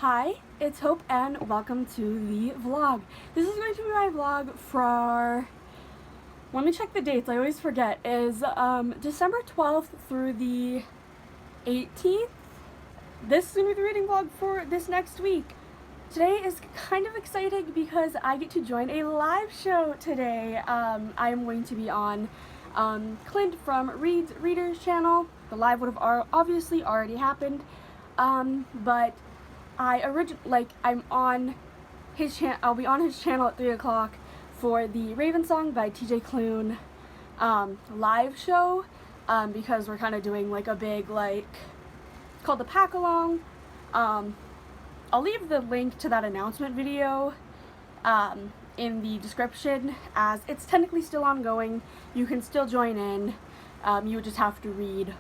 Hi, it's Hope and welcome to the vlog. This is going to be my vlog for, let me check the dates, I always forget, is December 12th through the 18th. This is going to be the reading vlog for this next week. Today is kind of exciting because I get to join a live show today. I am going to be on Clint from Reader's channel. The live would have obviously already happened, but I'm on his channel. I'll be on his channel at 3 o'clock for the Raven Song by TJ Klune live show, because we're kind of doing like a big it's called the Pack Along. I'll leave the link to that announcement video in the description, as it's technically still ongoing. You can still join in. You would just have to read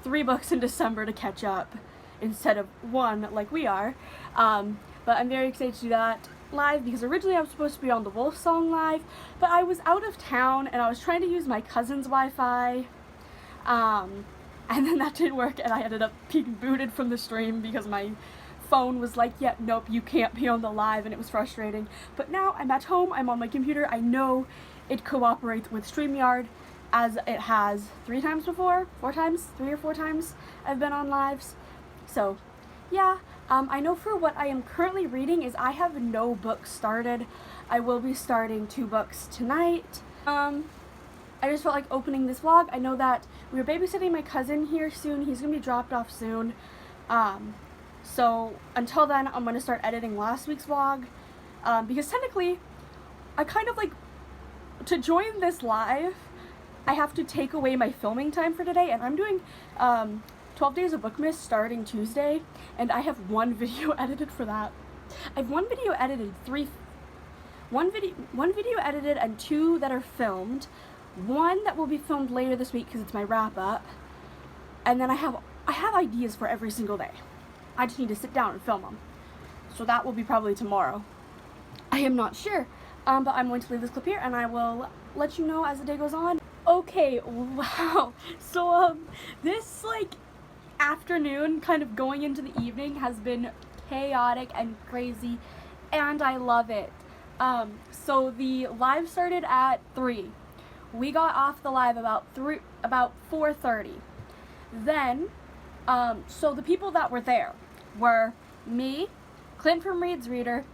3 books in December to catch up, instead of 1 like we are. But I'm very excited to do that live because originally I was supposed to be on the Wolf Song live, but I was out of town and I was trying to use my cousin's Wi-Fi, and then that didn't work and I ended up being booted from the stream because my phone was like, yeah, nope, you can't be on the live, and it was frustrating. But now I'm at home, I'm on my computer, I know it cooperates with StreamYard, as it has 3 times before, 4 times, 3 or 4 times I've been on lives. So, yeah, I know for what I am currently reading is I have no books started. I will be starting 2 books tonight. I just felt like opening this vlog. I know that we're babysitting my cousin here soon. He's going to be dropped off soon. So, until then, I'm going to start editing last week's vlog. Because technically, I kind of to join this live, I have to take away my filming time for today, and I'm doing 12 Days of Bookmas starting Tuesday, and I have 1 video edited for that. I have 1 video edited, 1 video edited and 2 that are filmed. 1 that will be filmed later this week because it's my wrap up, and then I have ideas for every single day. I just need to sit down and film them. So that will be probably tomorrow. I am not sure, but I'm going to leave this clip here and I will let you know as the day goes on. Okay, wow. So this afternoon, kind of going into the evening, has been chaotic and crazy, and I love it. So the live started at 3. We got off the live about 4:30. Then, so the people that were there were me, Clint from Reed's Reader,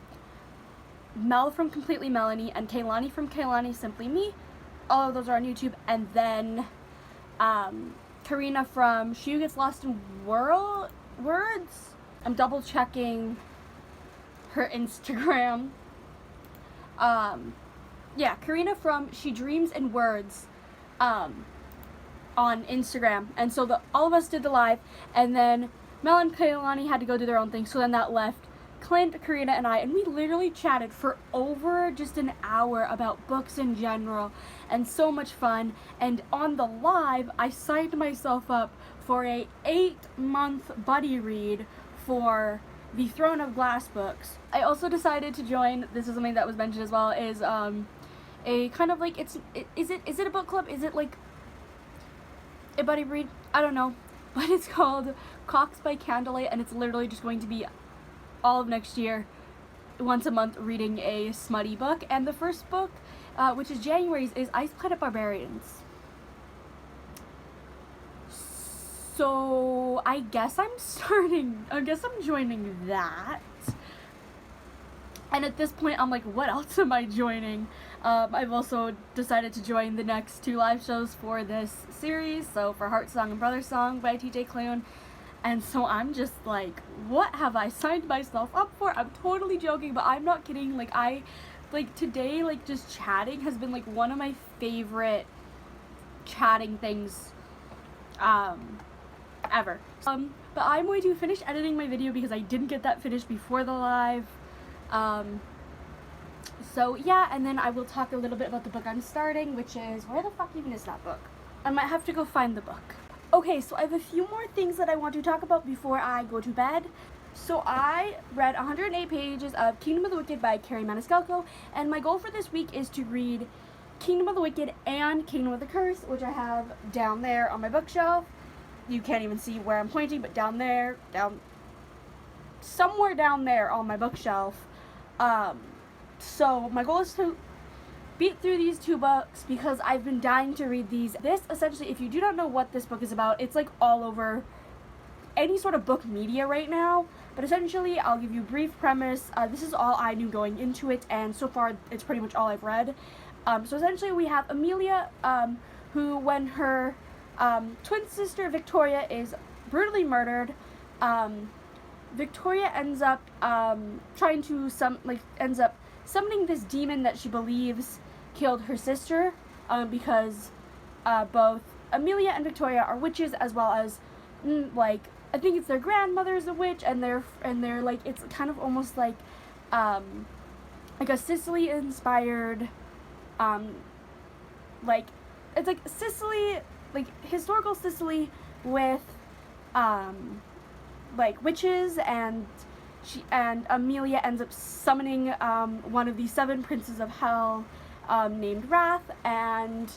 Mel from Completely Melanie, and Kaylani from Kaylani Simply Me. All of those are on YouTube, and then Karina from She Who Gets Lost in Words. I'm double checking her Instagram. Yeah, Karina from She Dreams in Words on Instagram. And so all of us did the live, and then Mel and Kaylani had to go do their own thing, so then that left Clint, Karina, and I, and we literally chatted for over just an hour about books in general, and so much fun. And on the live, I signed myself up for a 8-month buddy read for the Throne of Glass books. I also decided to join, this is something that was mentioned as well, is a kind of is it a book club? Is it a buddy read? I don't know, but it's called Cox by Candlelight, and it's literally just going to be all of next year, once a month, reading a smutty book. And the first book, which is January's, is Ice Planet Barbarians. So I guess I'm joining that. And at this point, I'm like, what else am I joining? I've also decided to join the next 2 live shows for this series, so for Heart Song and Brother Song by TJ Klune. And so I'm just like, what have I signed myself up for? I'm totally joking, but I'm not kidding. Today, just chatting has been one of my favorite chatting things ever. But I'm going to finish editing my video because I didn't get that finished before the live. So yeah, and then I will talk a little bit about the book I'm starting, which is, where the fuck even is that book? I might have to go find the book. Okay, so I have a few more things that I want to talk about before I go to bed. So I read 108 pages of Kingdom of the Wicked by Carrie Maniscalco, and my goal for this week is to read Kingdom of the Wicked and Kingdom of the Curse, which I have down there on my bookshelf. You can't even see where I'm pointing, but down there, somewhere down there on my bookshelf. So my goal is to beat through these 2 books because I've been dying to read these. This, essentially, if you do not know what this book is about, it's like all over any sort of book media right now. But essentially, I'll give you a brief premise. This is all I knew going into it, and so far, it's pretty much all I've read. So essentially, we have Amelia, who, when her twin sister Victoria is brutally murdered, Victoria ends up ends up summoning this demon that she believes killed her sister, because both Amelia and Victoria are witches, as well as I think it's their grandmother's a witch, and they're like, it's kind of almost like a Sicily inspired, it's like Sicily, like historical Sicily with witches, and Amelia ends up summoning one of the 7 princes of hell, named Wrath, and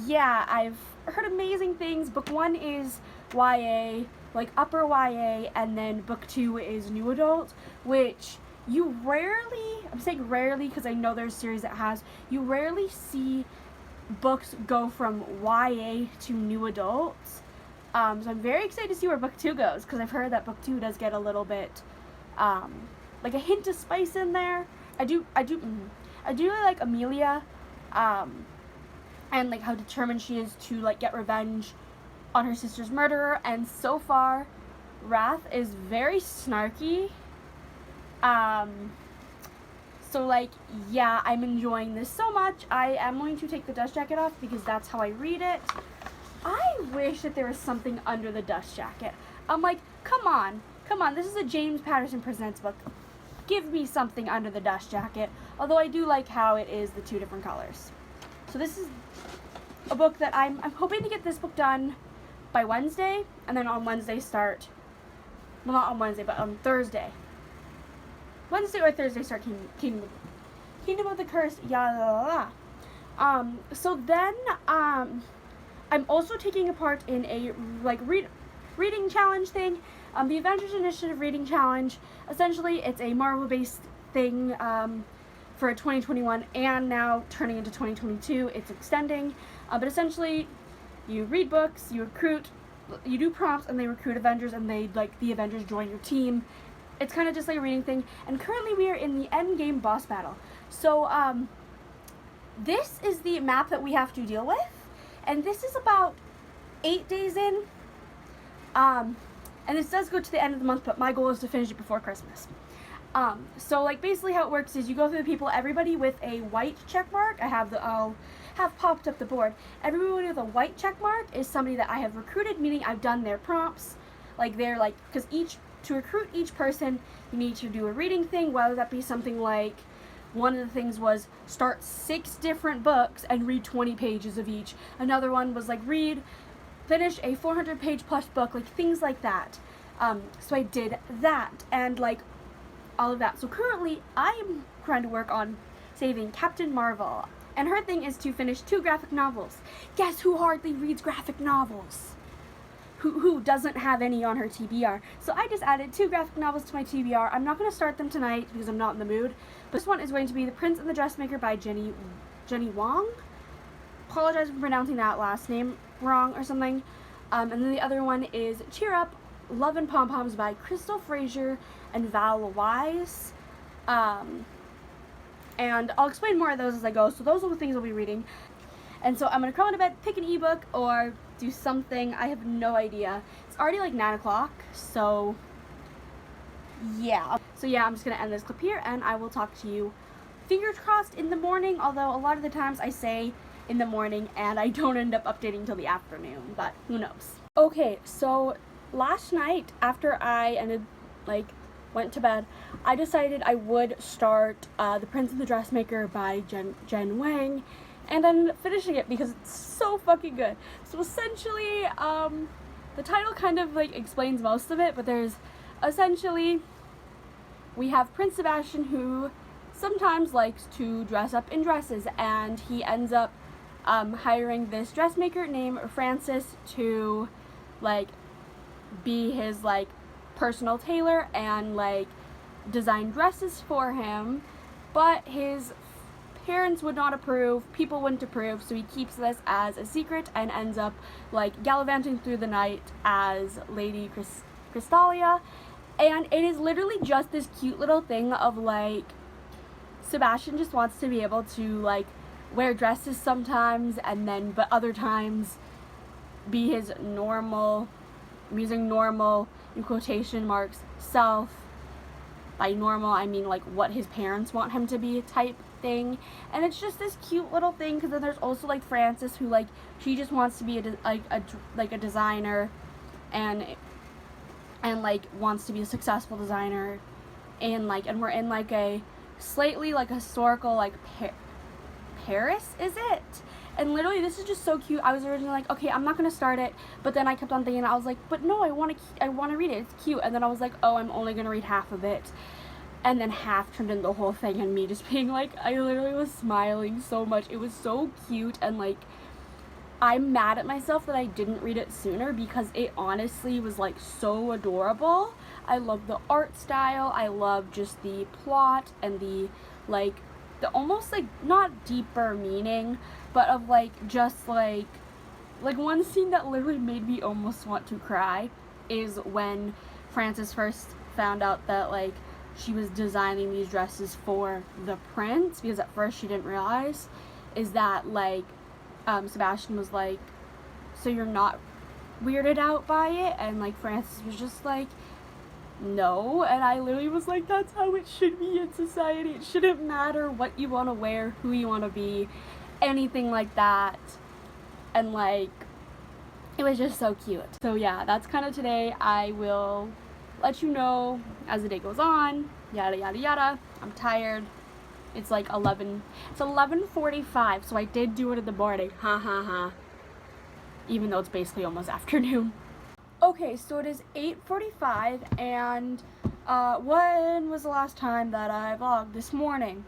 yeah, I've heard amazing things. Book 1 is YA, like upper YA, and then book 2 is new adult, which you rarely, I'm saying rarely because I know there's a series that has, you rarely see books go from YA to new adults. So I'm very excited to see where book 2 goes, because I've heard that book 2 does get a little bit, like a hint of spice in there. I do really like Amelia, and like how determined she is to like get revenge on her sister's murderer. And so far, Wrath is very snarky. So like, yeah, I'm enjoying this so much. I am going to take the dust jacket off because that's how I read it. I wish that there was something under the dust jacket. I'm like, come on, this is a James Patterson Presents book. Give me something under the dust jacket. Although I do like how it is the 2 different colors. So this is a book that I'm hoping to get this book done by Wednesday, and then on Wednesday start, well, not on Wednesday, but on Thursday. Wednesday or Thursday start Kingdom of the Curse, so then, I'm also taking a part in a, like, reading challenge thing, the Avengers Initiative reading challenge. Essentially, it's a Marvel-based thing, for 2021, and now turning into 2022, it's extending, but essentially, you read books, you do prompts, and they recruit Avengers, and the Avengers join your team. It's kind of just like a reading thing, and currently we are in the end game boss battle. So, this is the map that we have to deal with, and this is about 8 days in, and this does go to the end of the month, but my goal is to finish it before Christmas. So like basically how it works is you go through the people, everybody with a white check mark, I'll have popped up the board. Everybody with a white check mark is somebody that I have recruited, meaning I've done their prompts, because to recruit each person, you need to do a reading thing, whether that be something like, one of the things was start 6 different books and read 20 pages of each. Another one was like finish a 400-page plus book, like things like that. So I did that, and like all of that. So currently, I am trying to work on saving Captain Marvel, and her thing is to finish 2 graphic novels. Guess who hardly reads graphic novels? Who doesn't have any on her TBR? So I just added 2 graphic novels to my TBR. I'm not going to start them tonight because I'm not in the mood. But this one is going to be The Prince and the Dressmaker by Jenny Wong. Apologize for pronouncing that last name wrong or something. And then the other one is Cheer Up, Love and Pom Poms by Crystal Frazier and Val Wise. And I'll explain more of those as I go. So those are the things I'll be reading. And so I'm going to crawl into bed, pick an ebook, or do something. I have no idea. It's already like 9 o'clock, so yeah. So yeah, I'm just going to end this clip here, and I will talk to you, fingers crossed, in the morning, although a lot of the times I say in the morning, and I don't end up updating till the afternoon, but who knows. Okay, so last night, after I went to bed, I decided I would start The Prince and the Dressmaker by Jen Wang, and I ended up finishing it because it's so fucking good. So essentially, the title kind of like explains most of it, but there's essentially, we have Prince Sebastian, who sometimes likes to dress up in dresses, and he ends up hiring this dressmaker named Francis to like be his like personal tailor and like design dresses for him, but his parents would not approve, people wouldn't approve, so he keeps this as a secret and ends up like gallivanting through the night as Lady Crystalia. And it is literally just this cute little thing of like Sebastian just wants to be able to like wear dresses sometimes, and then but other times be his normal, I'm using normal in quotation marks, self. By normal I mean like what his parents want him to be type thing. And it's just this cute little thing, because then there's also like Frances, who like she just wants to be a designer and like wants to be a successful designer, and we're in like a slightly like historical like Paris, is it? And literally this is just so cute. I was originally like, okay, I'm not gonna start it, but then I kept on thinking, I was like, but no, I want to read it, it's cute. And then I was like, oh, I'm only gonna read half of it, and then half turned into the whole thing, and me just being like, I literally was smiling so much. It was so cute, and like I'm mad at myself that I didn't read it sooner, because it honestly was like so adorable. I love the art style, I love just the plot and the like the almost like not deeper meaning, but of like just like one scene that literally made me almost want to cry is when Frances first found out that like she was designing these dresses for the prince, because at first she didn't realize, is that like Sebastian was like, so you're not weirded out by it? And like Frances was just like, no. And I literally was like, that's how it should be in society. It shouldn't matter what you want to wear, who you want to be, anything like that. And like it was just so cute. So yeah, that's kind of today. I will let you know as the day goes on, yada yada yada. I'm tired. It's like 11:45, so I did do it in the morning, ha ha ha, even though it's basically almost afternoon. Okay, so it is 8:45, and when was the last time that I vlogged? This morning.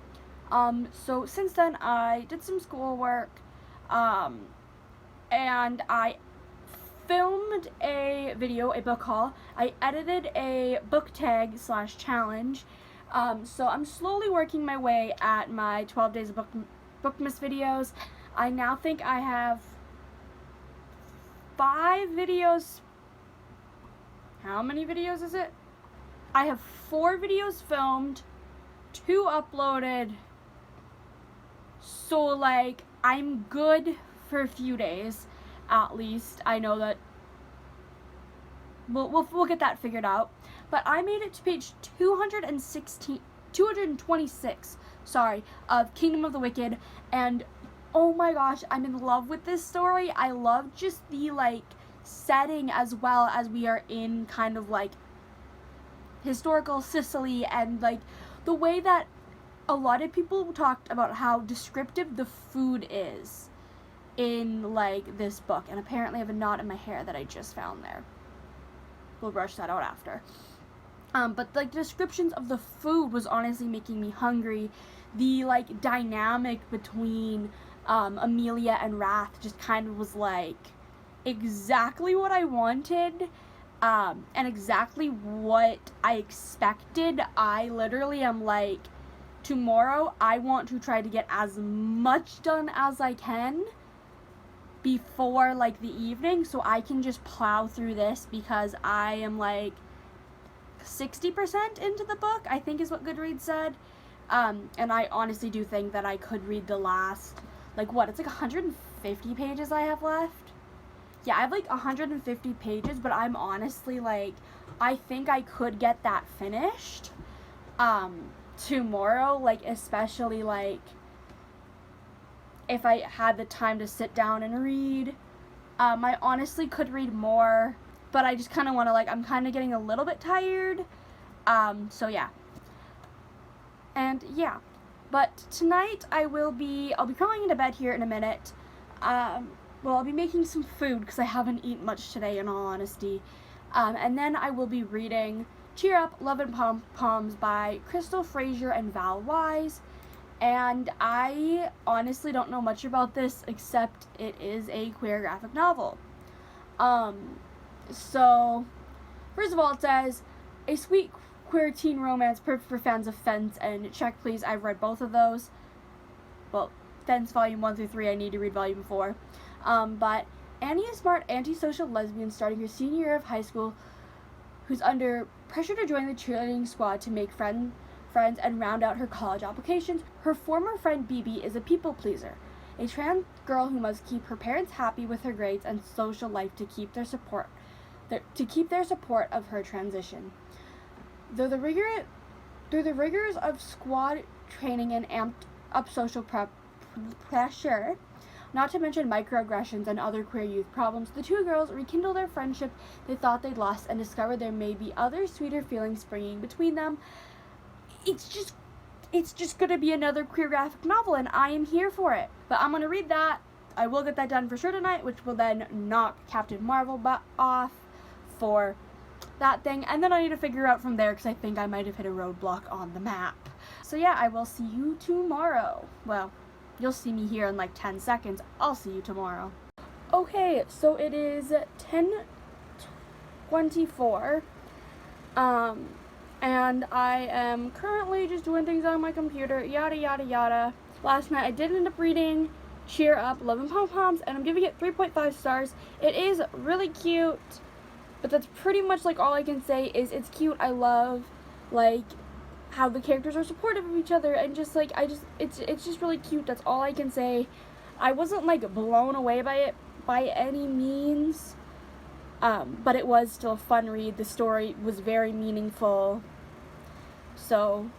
So since then I did some schoolwork, and I filmed a video, a book haul. I edited a book tag / challenge. So I'm slowly working my way at my 12 days of Bookmas videos. I now think I have 5 videos. How many videos is it? I have 4 videos filmed, 2 uploaded. So like I'm good for a few days at least. I know that we'll get that figured out. But I made it to page 226, of Kingdom of the Wicked, and oh my gosh, I'm in love with this story. I love just the like setting, as well as we are in kind of like historical Sicily, and like the way that a lot of people talked about how descriptive the food is in like this book. And apparently I have a knot in my hair that I just found there. We'll brush that out after. But like the descriptions of the food was honestly making me hungry. The like dynamic between Amelia and Wrath just kind of was like exactly what I wanted, and exactly what I expected. I literally am like, tomorrow I want to try to get as much done as I can before like the evening, so I can just plow through this, because I am like 60% into the book, I think is what Goodreads said. And I honestly do think that I could read the last, like what, it's like 150 pages I have left? Yeah, I have like 150 pages, but I'm honestly like, I think I could get that finished tomorrow, like especially like if I had the time to sit down and read. I honestly could read more, but I just kind of want to like, I'm kind of getting a little bit tired. So yeah. And yeah. But tonight I'll be crawling into bed here in a minute. Well, I'll be making some food because I haven't eaten much today, in all honesty. And then I will be reading Cheer Up, Love and Poems by Crystal Fraser and Val Wise. And I honestly don't know much about this, except it is a queer graphic novel. So, first of all, it says, a sweet queer teen romance perfect for fans of Fence and Check Please. I've read both of those. Well, Fence Volume 1 through 3, I need to read Volume 4. But Annie is a smart, antisocial lesbian starting her senior year of high school who's under pressure to join the cheerleading squad to make friends and round out her college applications. Her former friend BB is a people pleaser, a trans girl who must keep her parents happy with her grades and social life to keep their support of her transition. Through the rigors of squad training and amped up social pressure, not to mention microaggressions and other queer youth problems, the two girls rekindle their friendship they thought they'd lost and discover there may be other sweeter feelings springing between them. It's just gonna be another queer graphic novel, and I am here for it. But I'm gonna read that. I will get that done for sure tonight, which will then knock Captain Marvel off for that thing, and then I need to figure out from there because I think I might have hit a roadblock on the map. So yeah, I will see you tomorrow. Well, you'll see me here in like 10 seconds. I'll see you tomorrow. Okay, so it is 10:24. And I am currently just doing things on my computer, yada yada yada. Last night I did end up reading Cheer Up, Love and Pom Poms, and I'm giving it 3.5 stars. It is really cute, but that's pretty much like all I can say is it's cute. I love like how the characters are supportive of each other, and just like it's just really cute. That's all I can say. I wasn't like blown away by it by any means, but it was still a fun read. The story was very meaningful. So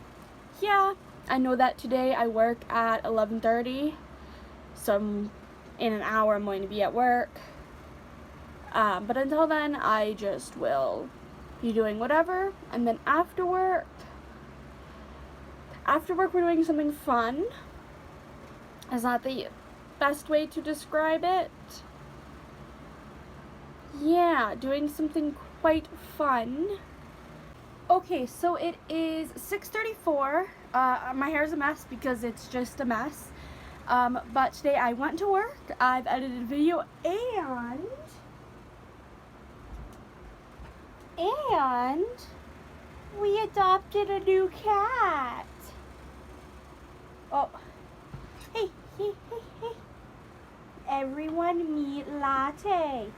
yeah, I know that today I work at 11:30, so in an hour I'm going to be at work. But until then, I just will be doing whatever, and then after work we're doing something fun. Is that the best way to describe it? Yeah, doing something quite fun. Okay, so it is 6:34. My hair's a mess because it's just a mess. But today I went to work. I've edited a video and we adopted a new cat. Oh, hey. Everyone meet Latte.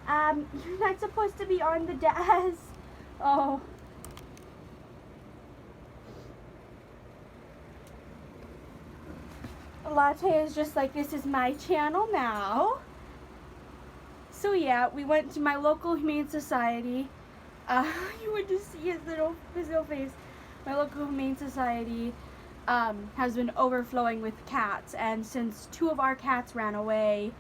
You're not supposed to be on the desk. Oh. Latte is just like, this is my channel now. So yeah, we went to my local Humane Society. You would just see his little face. My local Humane Society has been overflowing with cats, and since 2 of our cats ran away,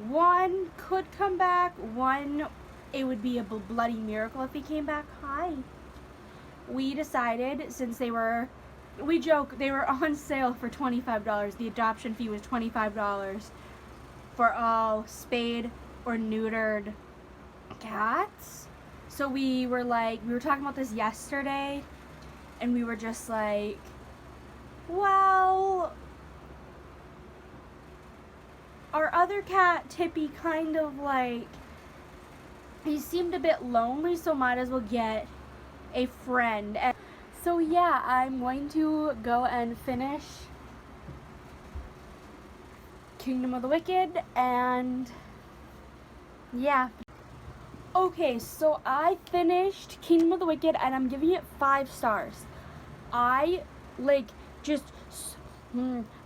1 could come back, 1 it would be a bloody miracle if he came back. Hi. We decided, since we joke, they were on sale for $25. The adoption fee was $25 for all spayed or neutered cats. So we were talking about this yesterday, and we were just like, well, our other cat, Tippy, kind of like, he seemed a bit lonely, so might as well get a friend. And so yeah, I'm going to go and finish Kingdom of the Wicked, and yeah. Okay, so I finished Kingdom of the Wicked, and I'm giving it 5 stars.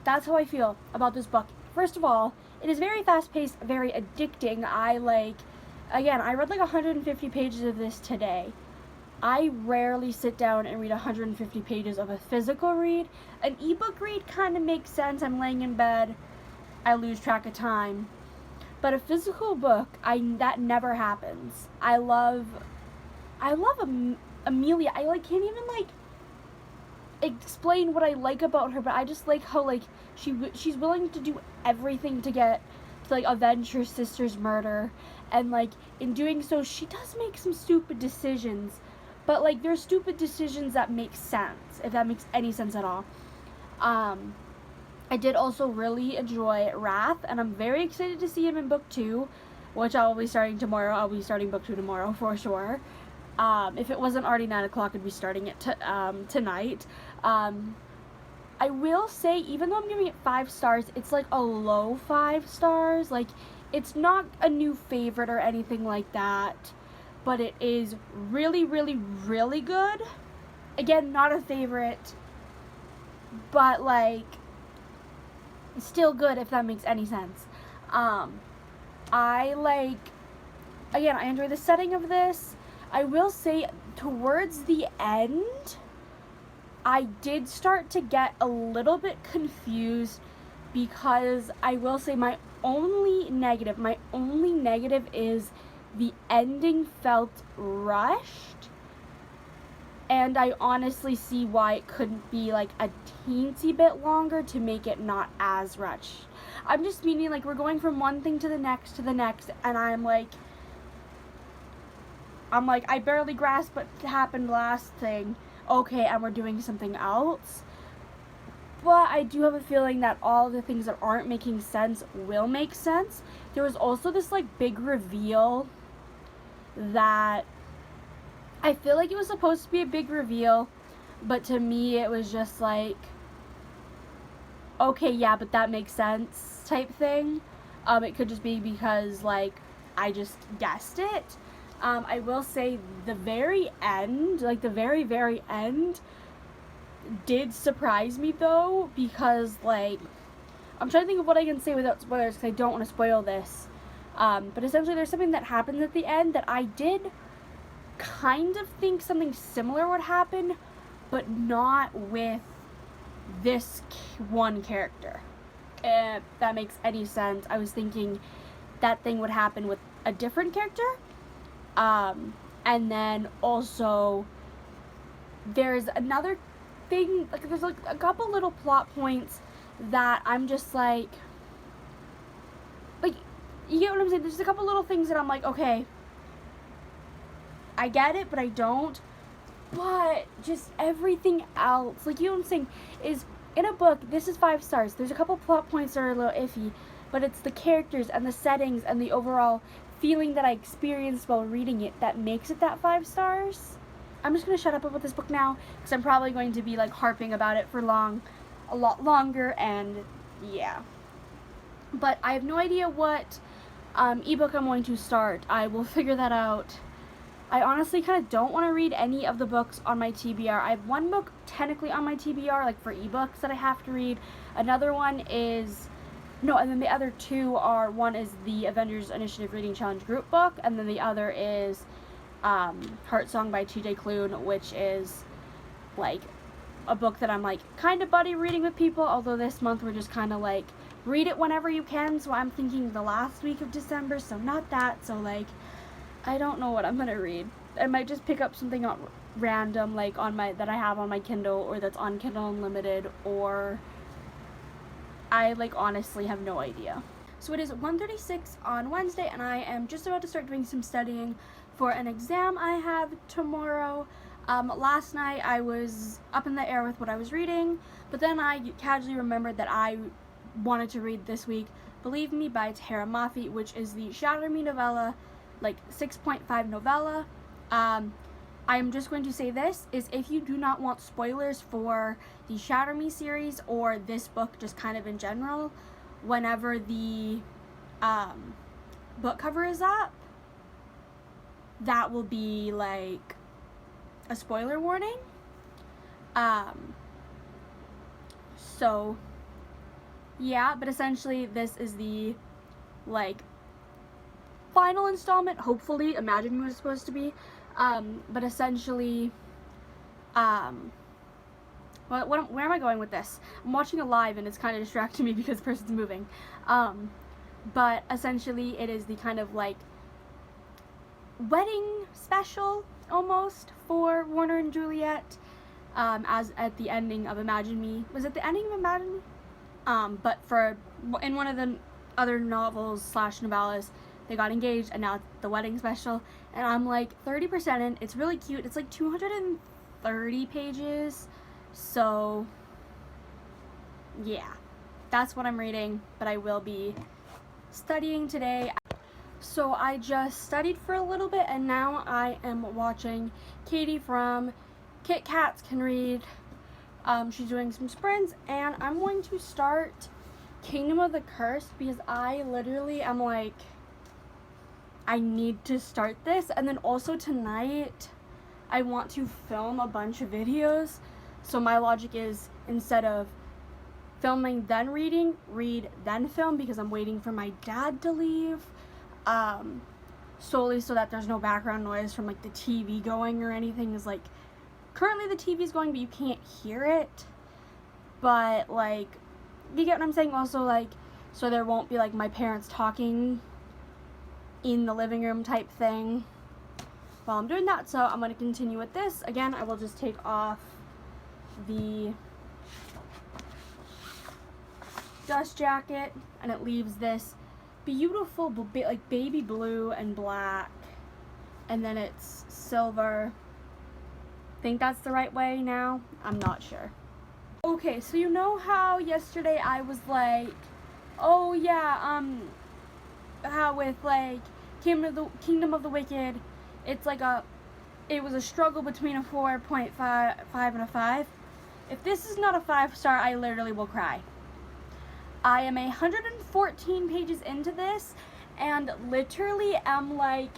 That's how I feel about this book. First of all, it is very fast-paced, very addicting. I read like 150 pages of this today. I rarely sit down and read 150 pages of a physical read. An ebook read kind of makes sense. I'm laying in bed, I lose track of time. But a physical book, that never happens. I love Amelia. I can't even explain what I like about her, but I just like how she's willing to do everything to avenge her sister's murder, and in doing so she does make some stupid decisions, but they're stupid decisions that make sense, if that makes any sense at all. I did also really enjoy Wrath, and I'm very excited to see him in book 2, which I'll be starting tomorrow. I'll be starting book 2 tomorrow for sure. If it wasn't already 9 o'clock, I'd be starting it tonight. I will say, even though I'm giving it 5 stars, it's like a low 5 stars. Like, it's not a new favorite or anything like that, but it is really, really, really good. Again, not a favorite, but like, still good, if that makes any sense. I like, again, I enjoy the setting of this. I will say, towards the end, I did start to get a little bit confused, because I will say my only negative is the ending felt rushed, and I honestly see why it couldn't be like a teensy bit longer to make it not as rushed. I'm just meaning, like, we're going from one thing to the next, and I'm like, I barely grasped what happened last thing. Okay, and we're doing something else. But I do have a feeling that all the things that aren't making sense will make sense. There was also this, like, big reveal that I feel like it was supposed to be a big reveal, but to me it was just like, okay, yeah, but that makes sense type thing. It could just be because, like, I just guessed it. I will say the very end, like the very, very end, did surprise me though, because, like, I'm trying to think of what I can say without spoilers, because I don't want to spoil this. But essentially there's something that happens at the end that I did kind of think something similar would happen, but not with this one character. If that makes any sense. I was thinking that thing would happen with a different character. And then also there's another thing, like, there's like a couple little plot points that I'm just like, you get what I'm saying? There's a couple little things that I'm like, okay, I get it, but I don't. But just everything else, like, you know what I'm saying, is in a book, this is 5 stars. There's a couple plot points that are a little iffy, but it's the characters and the settings and the overall feeling that I experienced while reading it that makes it that 5 stars. I'm just going to shut up about this book now, because I'm probably going to be, like, harping about it for a lot longer, and yeah. But I have no idea what ebook I'm going to start. I will figure that out. I honestly kind of don't want to read any of the books on my TBR. I have one book technically on my TBR, like, for ebooks that I have to read. Another one is, no, and then the other 2 are, one is the Avengers Initiative Reading Challenge group book, and then the other is Heart Song by TJ Klune, which is, like, a book that I'm, like, kind of buddy reading with people, although this month we're just kind of, like, read it whenever you can, so I'm thinking the last week of December, so not that, so, like, I don't know what I'm gonna read. I might just pick up something random, like, on that I have on my Kindle, or that's on Kindle Unlimited, or I, like, honestly have no idea. So it is 1:36 on Wednesday, and I am just about to start doing some studying for an exam I have tomorrow. Last night I was up in the air with what I was reading, but then I casually remembered that I wanted to read this week Believe Me by Tara Mafi, which is the Shatter Me novella, like 6.5 novella. I'm just going to say this, is if you do not want spoilers for the Shatter Me series or this book just kind of in general, whenever the book cover is up, that will be like a spoiler warning. So yeah, but essentially this is the, like, final installment, hopefully. Imagine what it's supposed to be. But essentially, where am I going with this? I'm watching a live and it's kind of distracting me because the person's moving. But essentially it is the kind of, like, wedding special almost for Warner and Juliet, as at the ending of Imagine Me. Was it the ending of Imagine Me? But in one of the other novels / novellas, they got engaged, and now it's the wedding special, and I'm like 30% in. It's really cute. It's like 230 pages, so yeah, that's what I'm reading, but I will be studying today. So I just studied for a little bit, and now I am watching Katie from Kit Kats Can Read. She's doing some sprints, and I'm going to start Kingdom of the Cursed because I literally am like, I need to start this. And then also tonight, I want to film a bunch of videos. So my logic is, instead of filming then reading, read then film, because I'm waiting for my dad to leave. Solely so that there's no background noise from like the TV going or anything. Is like, currently the TV's going, but you can't hear it. But like, you get what I'm saying? Also, like, so there won't be like my parents talking in the living room type thing while I'm doing that. So I'm going to continue with this. Again, I will just take off the dust jacket, and it leaves this beautiful like baby blue and black, and then it's silver. I think that's the right way now. I'm not sure. Okay, so you know how yesterday I was like, oh yeah, how with like Kingdom of the Wicked, it's like it was a struggle between a 4.5 and a 5. If this is not a 5-star, I literally will cry. I am 114 pages into this, and literally am like,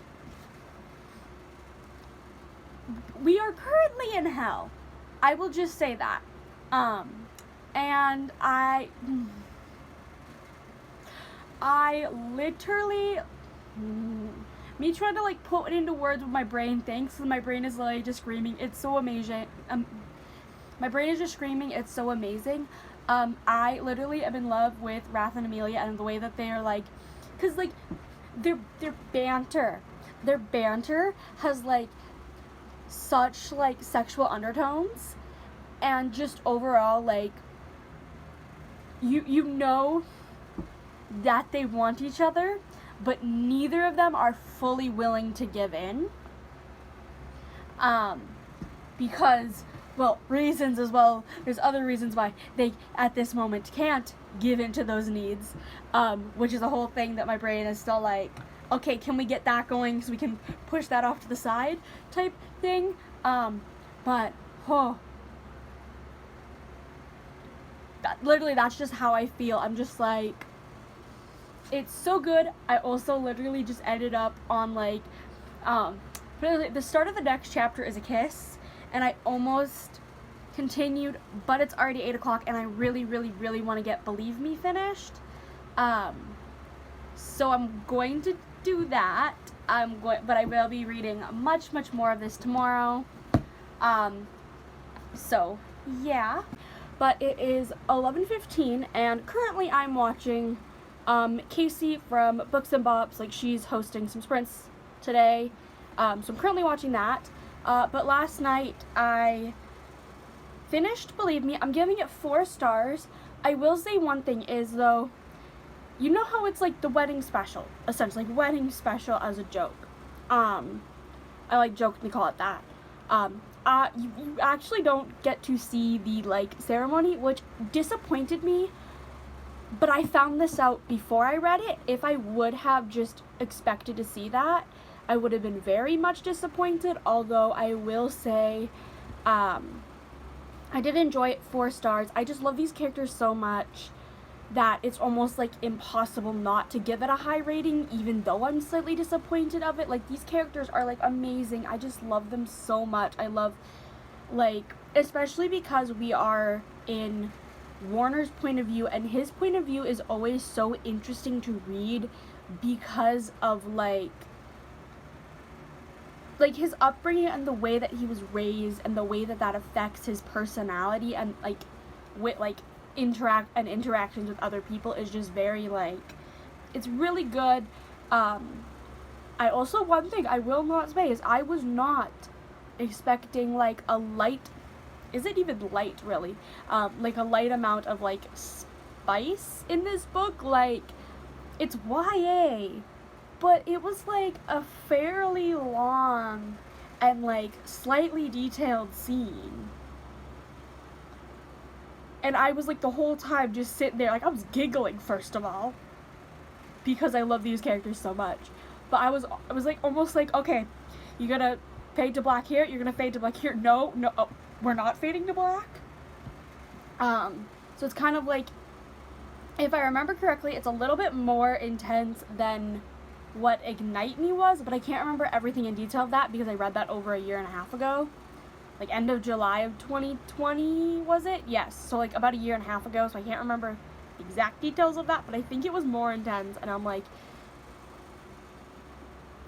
we are currently in hell. I will just say that. And I literally, me trying to like put it into words with my brain, thanks, my brain is literally just screaming, it's so amazing. My brain is just screaming, it's so amazing. I literally am in love with Wrath and Amelia, and the way that they are like, cause like, their banter has like such like sexual undertones, and just overall like, you know that they want each other, but neither of them are fully willing to give in. Because, well, reasons as well. There's other reasons why they, at this moment, can't give in to those needs, which is a whole thing that my brain is still like, okay, can we get that going so we can push that off to the side type thing. But, literally, that's just how I feel. I'm just like, it's so good. I also literally just ended up on like, the start of the next chapter is a kiss, and I almost continued, but it's already 8 o'clock, and I really, really, really want to get Believe Me finished. So I'm going to do that. But I will be reading much, much more of this tomorrow. So yeah. But it is 11:15, and currently I'm watching Casey from Books and Bops. Like, she's hosting some sprints today. So I'm currently watching that. But last night I finished Believe Me. I'm giving it 4 stars. I will say one thing is, though, you know how it's like the wedding special, essentially, like wedding special as a joke. I like jokingly call it that. You actually don't get to see the like ceremony, which disappointed me. But I found this out before I read it. If I would have just expected to see that, I would have been very much disappointed. Although I will say, I did enjoy it. 4 stars. I just love these characters so much that it's almost like impossible not to give it a high rating, even though I'm slightly disappointed of it. Like, these characters are like amazing. I just love them so much. I love, like, especially because we are in Warner's point of view, and his point of view is always so interesting to read because of like his upbringing and the way that he was raised, and the way that that affects his personality, and like with like interactions with other people is just very like, it's really good. I also, one thing I will not say is I was not expecting like a light, is it even light really, like a light amount of like spice in this book. Like, it's YA, but it was like a fairly long and like slightly detailed scene. And I was like the whole time just sitting there, like I was giggling first of all, because I love these characters so much. but I was like almost like, okay, you're gonna fade to black here, you're gonna fade to black here. No, oh, we're not fading to black. So it's kind of like, if I remember correctly, it's a little bit more intense than what Ignite Me was, but I can't remember everything in detail of that because I read that over a year and a half ago. Like end of July of 2020, was it? Yes, so like about a year and a half ago, so I can't remember the exact details of that, but I think it was more intense, and I'm like,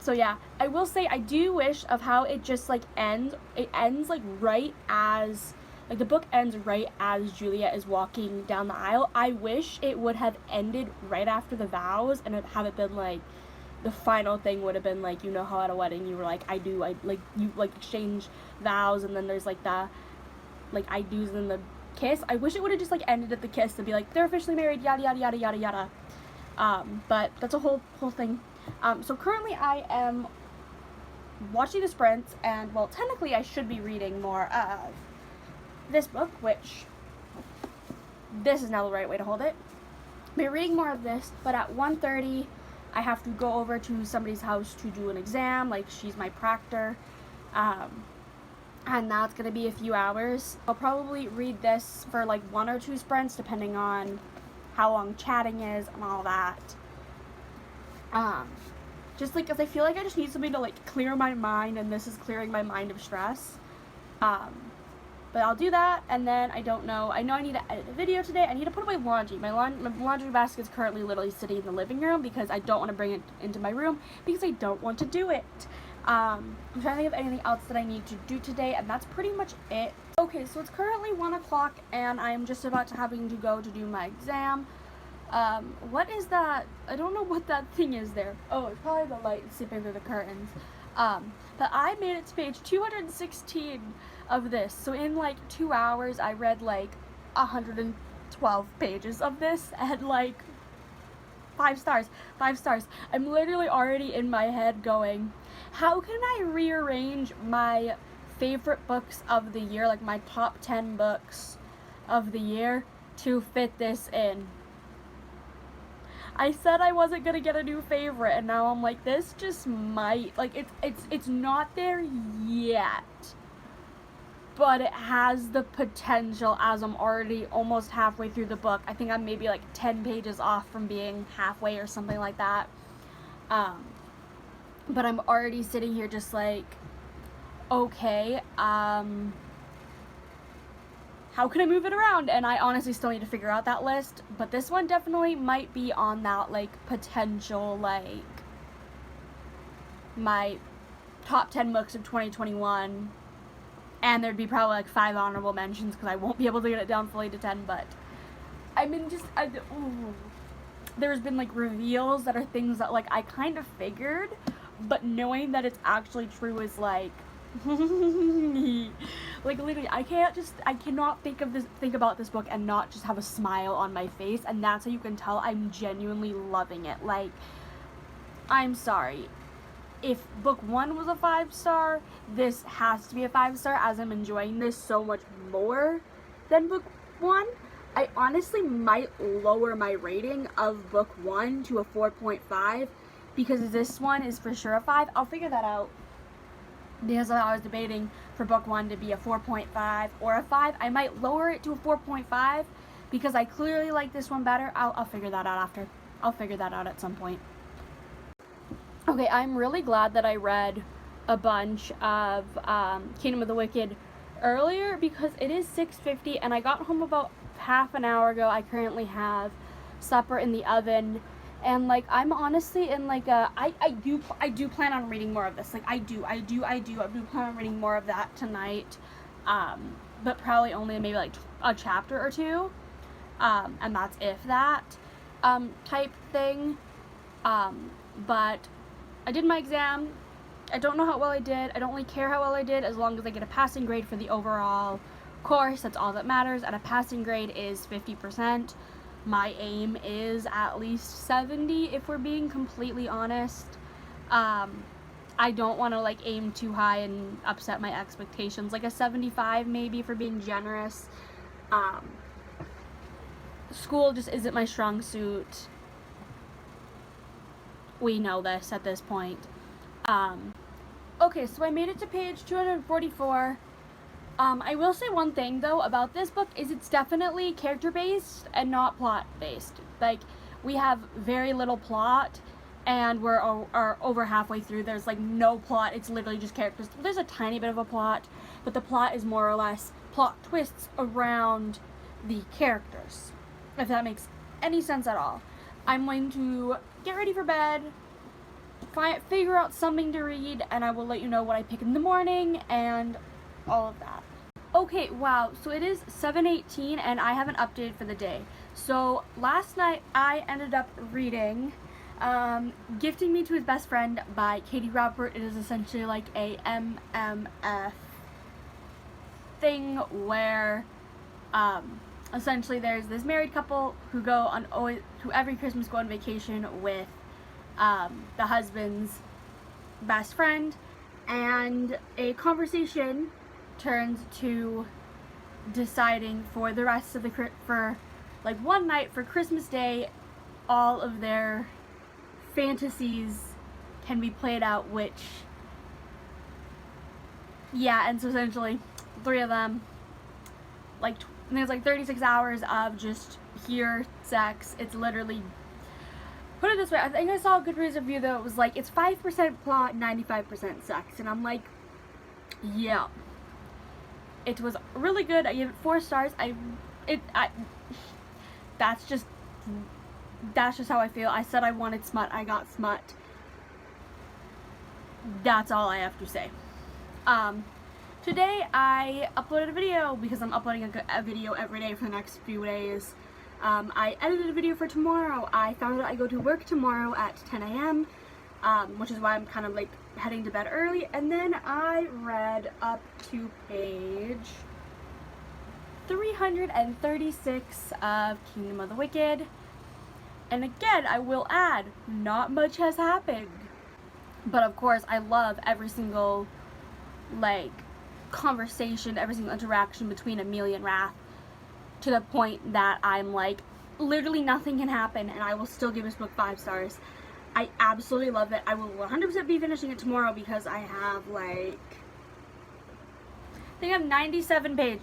so yeah, I will say I do wish of how it just like ends. It ends like right as, like the book ends right as Juliet is walking down the aisle. I wish it would have ended right after the vows and have it been like, the final thing would have been like, you know how at a wedding you were like, I like, you like exchange vows, and then there's like the, like I do's and then the kiss. I wish it would have just like ended at the kiss and be like, they're officially married, yada yada yada yada yada. But that's a whole thing. So currently I am watching the sprints, and well, technically I should be reading more of this book, which this is now the right way to hold it. I'll be reading more of this, but at 1:30 I have to go over to somebody's house to do an exam, like she's my proctor, and that's going to be a few hours. I'll probably read this for like 1 or 2 sprints, depending on how long chatting is and all that. Just like, because I feel like I just need something to like clear my mind, and this is clearing my mind of stress. But I'll do that, and then I don't know. I know I need to edit a video today. I need to put away laundry. My laundry basket is currently literally sitting in the living room because I don't want to bring it into my room because I don't want to do it. I'm trying to think of anything else that I need to do today, and that's pretty much it. Okay, so it's currently 1 o'clock, and I'm just about to having to go to do my exam. What is that? I don't know what that thing is there. Oh, it's probably the light seeping through the curtains. But I made it to page 216 of this. So in like 2 hours, I read like 112 pages of this, and like 5 stars, 5 stars. I'm literally already in my head going, how can I rearrange my favorite books of the year, like my top 10 books of the year, to fit this in? I said I wasn't gonna get a new favorite, and now I'm like, this just might, like, it's not there yet, but it has the potential, as I'm already almost halfway through the book. I think I'm maybe like 10 pages off from being halfway or something like that. But I'm already sitting here just like, okay, how can I move it around? And I honestly still need to figure out that list, but this one definitely might be on that like potential, like my top 10 books of 2021, and there'd be probably like 5 honorable mentions because I won't be able to get it down fully to 10. But I mean, just there's been like reveals that are things that like I kind of figured, but knowing that it's actually true is like like literally I cannot think about this book and not just have a smile on my face, and that's how you can tell I'm genuinely loving it. Like, I'm sorry, if book 1 was a 5-star, this has to be a 5-star, as I'm enjoying this so much more than book 1. I honestly might lower my rating of book 1 to a 4.5 because this one is for sure a 5. I'll figure that out. Because I was debating for book 1 to be a 4.5 or a 5. I might lower it to a 4.5 because I clearly like this one better. I'll figure that out after. I'll figure that out at some point. Okay, I'm really glad that I read a bunch of Kingdom of the Wicked earlier because it is 6:50 and I got home about half an hour ago. I currently have supper in the oven. And like, I'm honestly in like a, I do plan on reading more of this. Like I do plan on reading more of that tonight. But probably only maybe like a chapter or 2. And that's if that, type thing. But I did my exam. I don't know how well I did. I don't really care how well I did as long as I get a passing grade for the overall course. That's all that matters. And a passing grade is 50%. My aim is at least 70 if we're being completely honest. I don't want to like aim too high and upset my expectations. Like a 75 maybe for being generous. School just isn't my strong suit. we know this at this point. Okay, so I made it to page 244. I will say one thing though about this book is it's definitely character based and not plot based. Like, we have very little plot, and we're over halfway through. There's like no plot. It's literally just characters. There's a tiny bit of a plot, but the plot is more or less plot twists around the characters, if that makes any sense at all. I'm going to get ready for bed, figure out something to read, and I will let you know what I pick in the morning and all of that. Okay, wow, so it is 7:18 and I haven't updated for the day. So last night I ended up reading Gifting Me to His Best Friend by Katie Robert. It is essentially like a MMF thing where essentially there's this married couple who who every Christmas go on vacation with the husband's best friend, and a conversation turns to deciding for the rest of for like one night for Christmas Day, all of their fantasies can be played out, which, yeah, and so essentially 3 of them, like, there's like 36 hours of just pure sex. It's literally, put it this way, I think I saw a Goodreads review that it was like, it's 5% plot, 95% sex, and I'm like, yeah. It was really good. I gave it 4 stars. That's just how I feel. I said I wanted smut. I got smut. That's all I have to say. Today I uploaded a video because I'm uploading a video every day for the next few days. I edited a video for tomorrow. I found out I go to work tomorrow at 10 a.m., which is why I'm kind of like heading to bed early, and then I read up to page 336 of Kingdom of the Wicked, and again, I will add, not much has happened, but of course, I love every single, like, conversation, every single interaction between Amelia and Wrath, to the point that I'm like, literally nothing can happen, and I will still give this book 5 stars. I absolutely love it. I will 100% be finishing it tomorrow because I have like, I think I have 97 pages.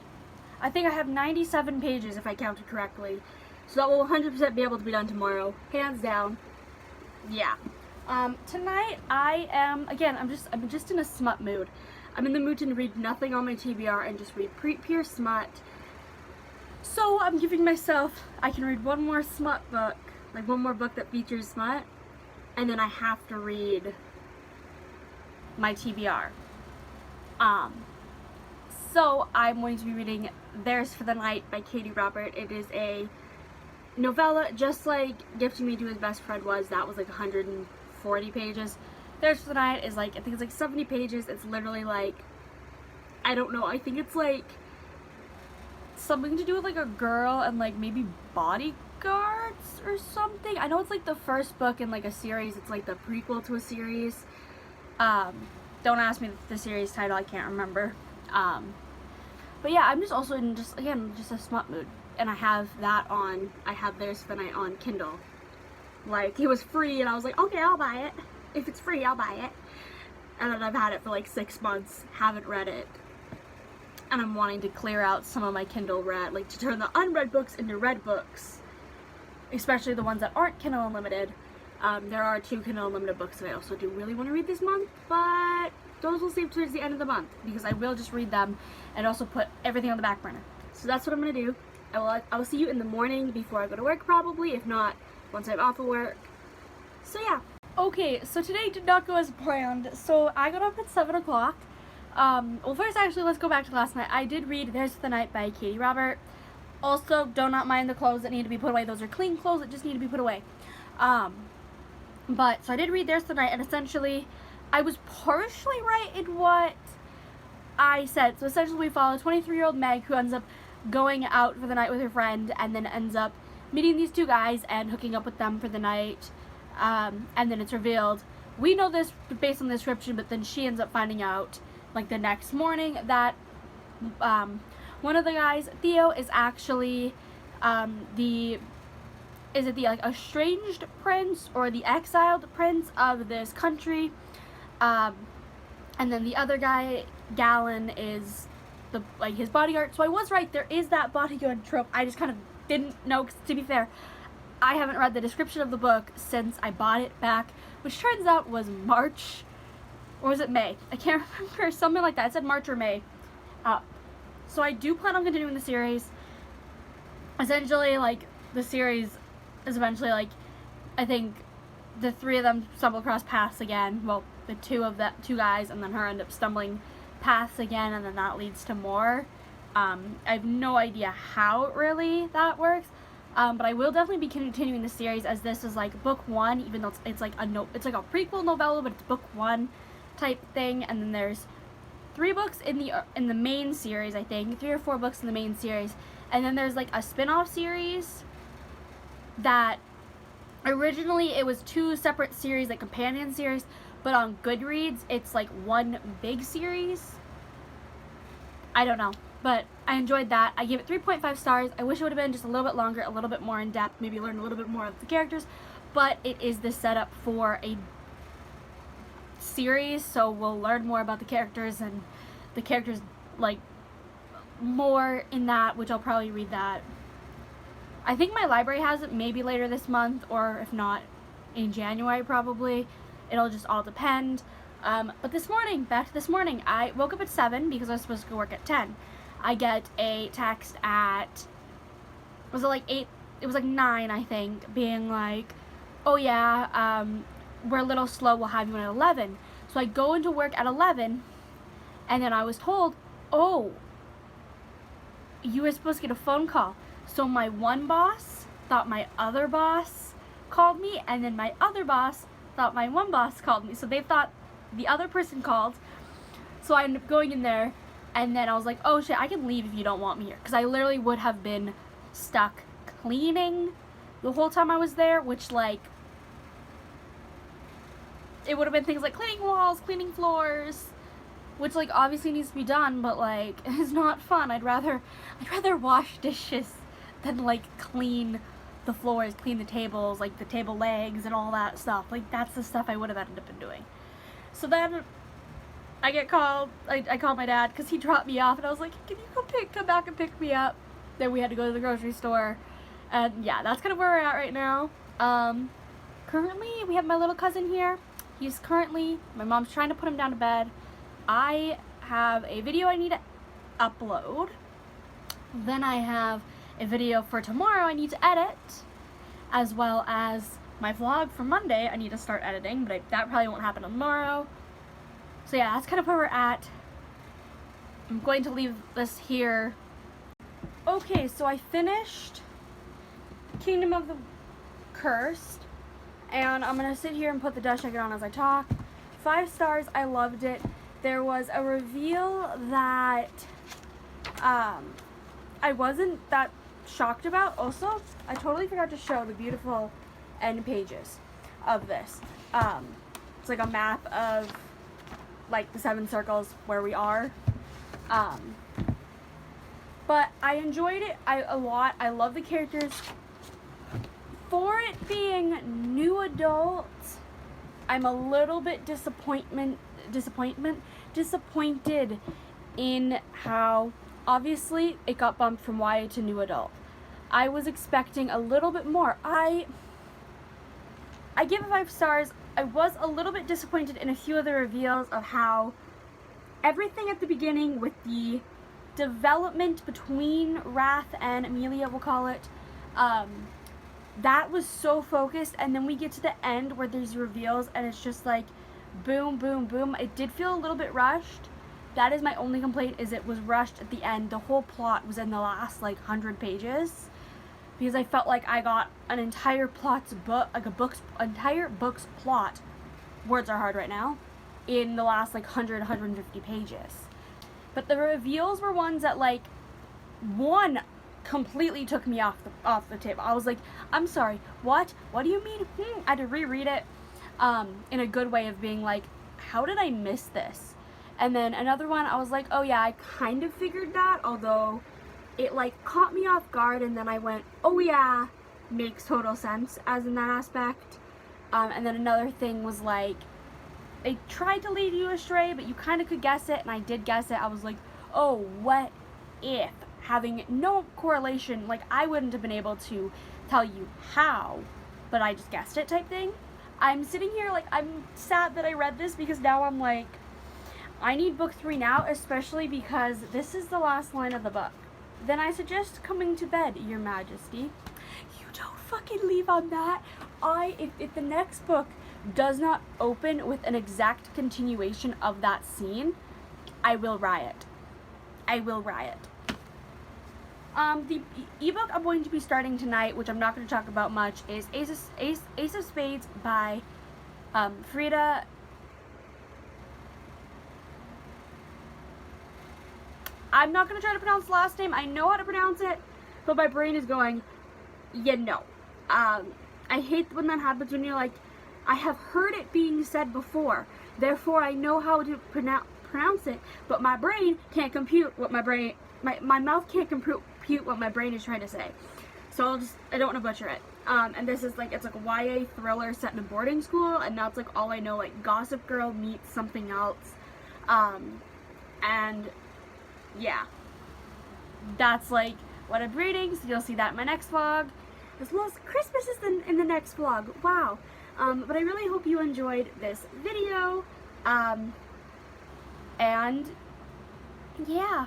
I think I have 97 pages if I counted correctly. So that will 100% be able to be done tomorrow. Hands down. Yeah. Tonight I am, again, I'm just in a smut mood. I'm in the mood to read nothing on my TBR and just read pure smut. So I'm giving myself, I can read one more smut book, like one more book that features smut, and then I have to read my TBR. So I'm going to be reading Theirs for the Night by Katie Robert. It is a novella, just like Gifting Me to His Best Friend was. That was like 140 pages. Theirs for the Night is like, I think it's like 70 pages. It's literally like, I don't know, I think it's like something to do with like a girl and like maybe bodyguards or something. I know it's like the first book in like a series. It's like the prequel to a series. Don't ask me the series title, I can't remember. But yeah, I'm just also in just a smut mood, and I have that on, I have Theirs for the Night on Kindle. Like, it was free and I was like, okay, I'll buy it. If it's free, I'll buy it. And then I've had it for like 6 months, haven't read it. And I'm wanting to clear out some of my Kindle read, like to turn the unread books into read books. Especially the ones that aren't Kindle Unlimited. There are 2 Kindle Unlimited books that I also do really want to read this month, but those will save towards the end of the month because I will just read them and also put everything on the back burner. So that's what I'm going to do. I will see you in the morning before I go to work probably, if not once I'm off of work. So yeah. Okay, so today did not go as planned. So I got up at 7 o'clock. Well, first actually let's go back to last night. I did read Theirs for the Night by Katie Robert. Also, do not mind the clothes that need to be put away. Those are clean clothes that just need to be put away. But, so I did read Theirs for the Night, and essentially, I was partially right in what I said. So essentially we follow 23-year-old Meg, who ends up going out for the night with her friend, and then ends up meeting these 2 guys and hooking up with them for the night. And then it's revealed, we know this based on the description, but then she ends up finding out, like the next morning, that one of the guys, Theo, is actually is it the like estranged prince or the exiled prince of this country, and then the other guy, Galen, is the like his bodyguard. So I was right, there is that bodyguard trope. I just kind of didn't know, 'cause to be fair, I haven't read the description of the book since I bought it back, which turns out was March, or was it May? I can't remember, something like that. It said March or May. So I do plan on continuing the series. Essentially, like, the series is eventually, like, I think the three of them stumble across paths again. Well, the two guys and then her end up stumbling paths again, and then that leads to more. I have no idea how really that works. But I will definitely be continuing the series, as this is like book 1, even though it's like it's like a prequel novella, but it's book 1 type thing. And then there's 3 books in the main series, I think 3 or 4 books in the main series, and then there's like a spin-off series that originally it was 2 separate series, like companion series, but on Goodreads it's like one big series. I don't know. But I enjoyed that. I gave it 3.5 stars. I wish it would have been just a little bit longer, a little bit more in depth, maybe learn a little bit more of the characters. But it is the setup for a series, so we'll learn more about the characters, and the characters, like, more in that, which I'll probably read that. I think my library has it maybe later this month, or if not, in January probably. It'll just all depend. But this morning, back to this morning, I woke up at 7 because I was supposed to go work at 10. I get a text at, was it like 8? It was like 9, I think, being like, oh yeah, we're a little slow, we'll have you in at 11. So I go into work at 11, and then I was told, oh, you were supposed to get a phone call. So my one boss thought my other boss called me, and then my other boss thought my one boss called me. So they thought the other person called. So I ended up going in there, and then I was like, oh shit, I can leave if you don't want me here. Because I literally would have been stuck cleaning the whole time I was there, which, like, it would have been things like cleaning walls, cleaning floors, which, like, obviously needs to be done, but, like, it's not fun. I'd rather wash dishes than, like, clean the floors, clean the tables, like the table legs and all that stuff. Like, that's the stuff I would have ended up doing. So then I get called, I called my dad because he dropped me off, and I was like, can you come back and pick me up? Then we had to go to the grocery store, and yeah, that's kind of where we're at right now. Currently, we have my little cousin here. He's currently, my mom's trying to put him down to bed. I have a video I need to upload. Then I have a video for tomorrow I need to edit, as well as my vlog for Monday I need to start editing, but that probably won't happen tomorrow. So yeah, that's kind of where we're at. I'm going to leave this here. Okay, so I finished Kingdom of the Cursed, and I'm going to sit here and put the dust jacket on as I talk. 5 stars, I loved it. There was a reveal that I wasn't that shocked about. Also, I totally forgot to show the beautiful end pages of this. It's like a map of, like, the 7 circles where we are. But I enjoyed it a lot. I love the characters. For it being new adult, I'm a little bit disappointed in how, obviously, it got bumped from YA to new adult. I was expecting a little bit more. I give it 5 stars. I was a little bit disappointed in a few of the reveals of how everything at the beginning with the development between Wrath and Amelia, we'll call it, that was so focused, and then we get to the end where there's reveals and it's just like boom, boom, boom. It did feel a little bit rushed. That is my only complaint, is it was rushed at the end. The whole plot was in the last, like, 100 pages, because I felt like I got an entire entire book's plot, words are hard right now, in the last, like, 150 pages. But the reveals were ones that, like, one completely took me off the table. I was like, I'm sorry, what do you mean? I had to reread it in a good way of being like, how did I miss this? And then another one, I was like, oh yeah, I kind of figured that, although it, like, caught me off guard, and then I went, oh yeah, makes total sense as in that aspect. And then another thing was like, they tried to lead you astray, but you kind of could guess it, and I did guess it. I was like, oh, what if? Having no correlation, like I wouldn't have been able to tell you how, but I just guessed it type thing. I'm sitting here like, I'm sad that I read this because now I'm like, I need book 3 now, especially because this is the last line of the book. Then I suggest coming to bed, Your Majesty. You don't fucking leave on that. If the next book does not open with an exact continuation of that scene, I will riot. I will riot. The ebook I'm going to be starting tonight, which I'm not going to talk about much, is Ace of Spades by Frida. I'm not going to try to pronounce the last name. I know how to pronounce it, but my brain is going, I hate when that happens, when you're like, I have heard it being said before, therefore I know how to pronounce it, but my brain can't compute what my mouth can't compute what my brain is trying to say. So I don't want to butcher it. And this is like, it's like a YA thriller set in a boarding school, and that's like all I know, like Gossip Girl meets something else. And yeah, that's like what I'm reading, so you'll see that in my next vlog, as well as Christmas is in the next vlog. Wow. But I really hope you enjoyed this video, and yeah.